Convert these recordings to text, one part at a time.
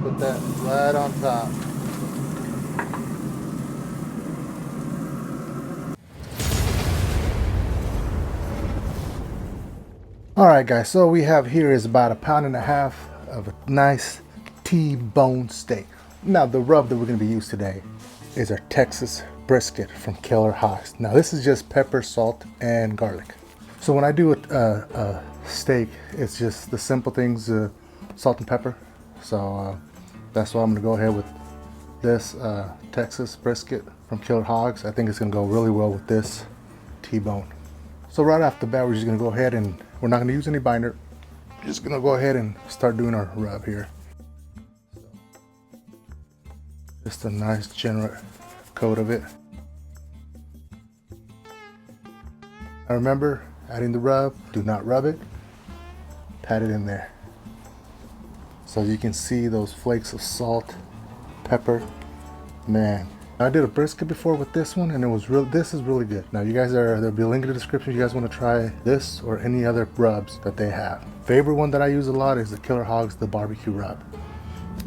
Put that right on top. Alright guys, so we have here is about 1.5 pounds of a nice T-bone steak. Now the rub that we're going to be using today is our Texas brisket from Killer Hogs. Now this is just pepper, salt, and garlic. So when I do a steak, it's just the simple things, salt and pepper. So that's why I'm going to go ahead with this Texas brisket from Killer Hogs. I think it's going to go really well with this T-bone. So right off the bat, we're just going to go ahead and we're not going to use any binder. We're just going to go ahead and start doing our rub here. Just a nice generous coat of it. Now remember, adding the rub, do not rub it, pat it in there. So you can see those flakes of salt, pepper, man. I did a brisket before with this one and it was this is really good. Now you guys there'll be a link in the description if you guys want to try this or any other rubs that they have. Favorite one that I use a lot is the Killer Hogs, the barbecue rub.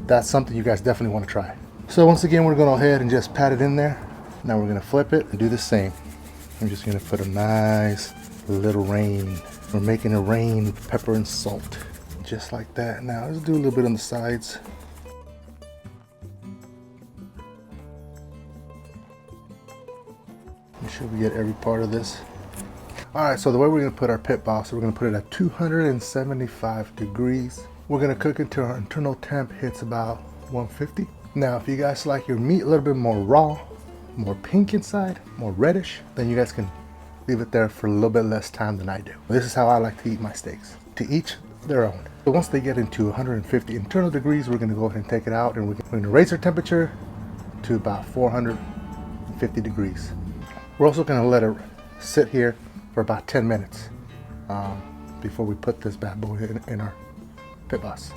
That's something you guys definitely want to try. So once again, we're going to go ahead and just pat it in there. Now we're going to flip it and do the same. I'm just going to put a nice little rain. We're making a rain of pepper and salt. Just like that. Now let's do a little bit on the sides. Make sure we get every part of this. Alright, so the way we're going to put our pit boss, we're going to put it at 275 degrees. We're going to cook it until our internal temp hits about 150. Now, if you guys like your meat a little bit more raw, more pink inside, more reddish, then you guys can leave it there for a little bit less time than I do. This is how I like to eat my steaks. To each their own. So once they get into 150 internal degrees, we're going to go ahead and take it out and we're going to raise our temperature to about 450 degrees. We're also going to let it sit here for about 10 minutes before we put this bad boy in our pit boss.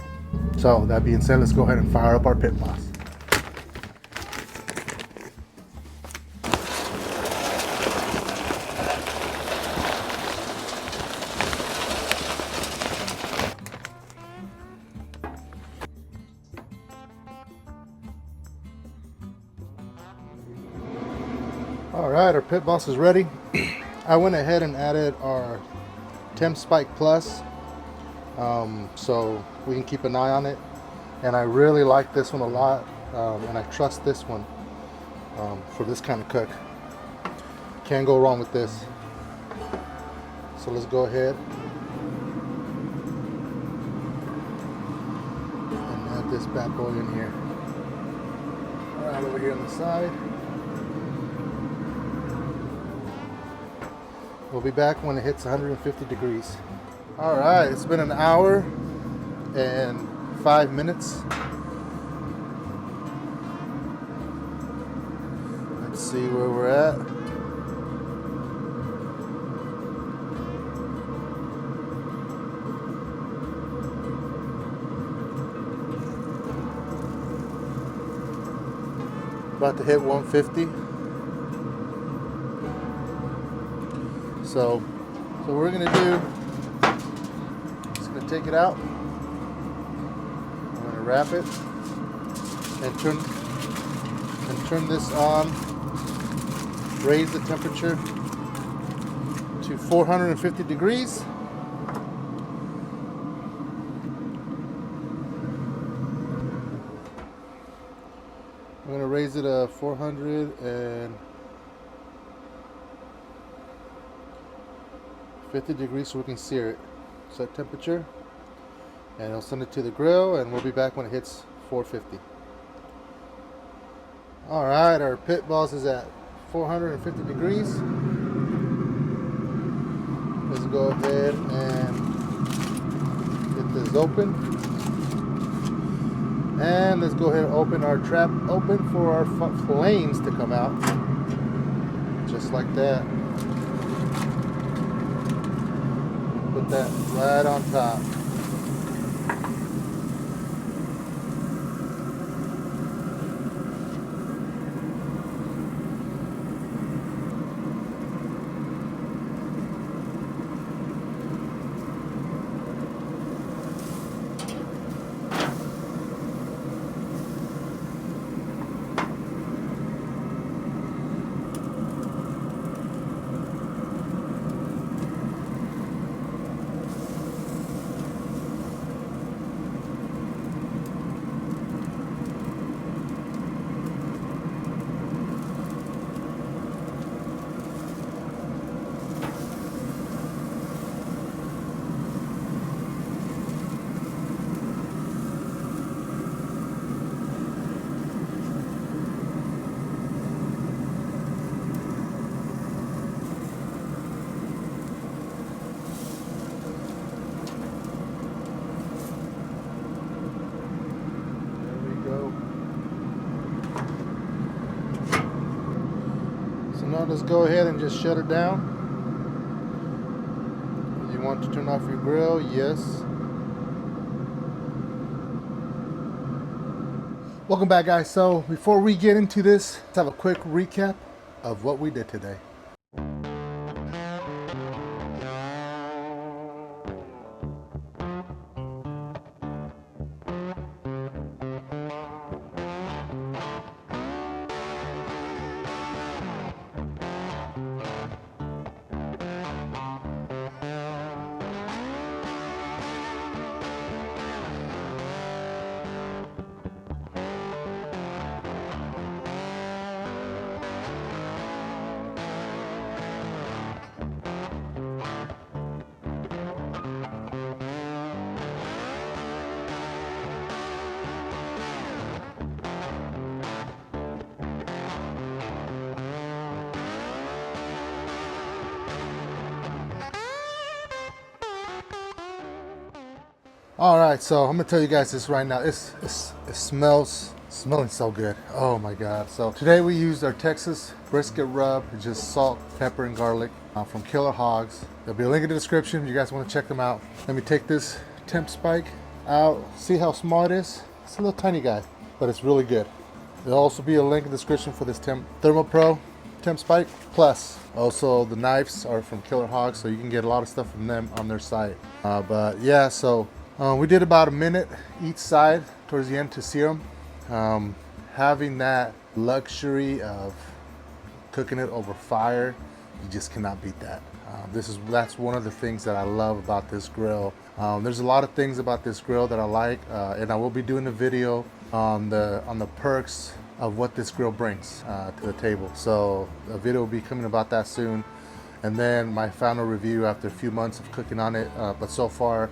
So that being said, let's go ahead and fire up our pit boss. Alright, our pit boss is ready. I went ahead and added our Temp Spike Plus so we can keep an eye on it. And I really like this one a lot and I trust this one for this kind of cook. Can't go wrong with this. So let's go ahead and add this bad boy in here. Alright, over here on the side. We'll be back when it hits 150 degrees. All right, it's been an hour and 5 minutes. Let's see where we're at. About to hit 150. So what we're gonna do, just gonna take it out. I'm gonna wrap it and turn this on. Raise the temperature to 450 degrees. I'm gonna raise it to 450 degrees so we can sear it. Set temperature, and I'll send it to the grill, and we'll be back when it hits 450. All right, our pit boss is at 450 degrees. Let's go ahead and get this open, and let's go ahead and open our trap open for our flames to come out, just like that. Put that right on top. Now let's go ahead and just shut it down. You want to turn off your grill? Yes. Welcome back, guys. So before we get into this, let's have a quick recap of what we did today. All right, so I'm gonna tell you guys this right now. It smelling so good. Oh my God. So today we used our Texas brisket rub. It's just salt, pepper, and garlic from Killer Hogs. There'll be a link in the description if you guys want to check them out. Let me take this temp spike out. See how small it is? It's a little tiny guy, but it's really good. There'll also be a link in the description for this Thermo Pro temp spike. Plus, also the knives are from Killer Hogs, so you can get a lot of stuff from them on their site. But yeah, so we did about a minute each side towards the end to sear them. Having that luxury of cooking it over fire, you just cannot beat that. That's one of the things that I love about this grill. There's a lot of things about this grill that I like, and I will be doing a video on the perks of what this grill brings to the table. So a video will be coming about that soon, and then my final review after a few months of cooking on it. But so far,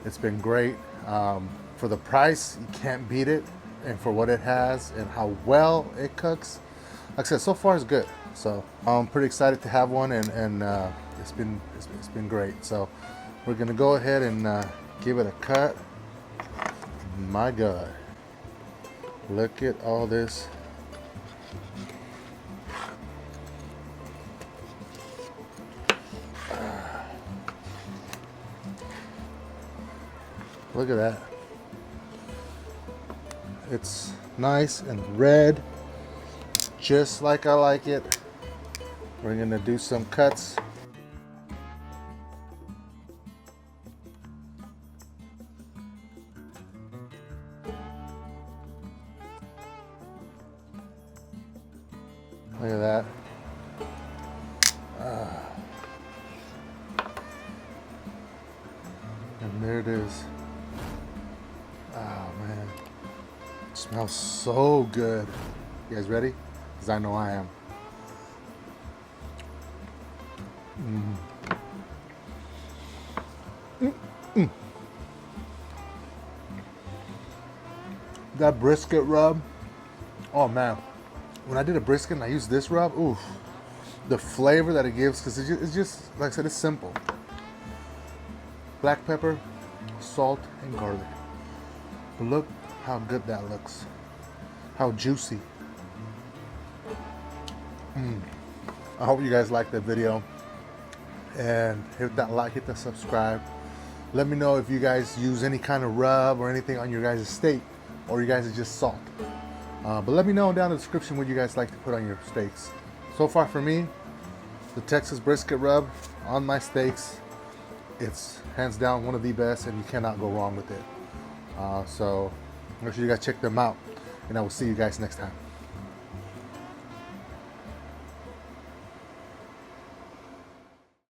it's been great. For the price, you can't beat it, and for what it has and how well it cooks, like I said, so far it's good. So I'm pretty excited to have one, and it's been great. So we're gonna go ahead and give it a cut. My God, look at all this. Look at that. It's nice and red, just like I like it. We're gonna do some cuts. Look at that. And there it is. Oh man, it smells so good. You guys ready? Because I know I am. That brisket rub, oh man, when I did a brisket and I used this rub, oof, the flavor that it gives, because it's just, like I said, it's simple. Black pepper, salt, and garlic. But look how good that looks. How juicy. I hope you guys liked that video. And hit that like, hit that subscribe. Let me know if you guys use any kind of rub or anything on your guys' steak, or you guys are just salt. But let me know down in the description what you guys like to put on your steaks. So far for me, the Texas brisket rub on my steaks, it's hands down one of the best, and you cannot go wrong with it. So make sure you guys check them out, and I will see you guys next time.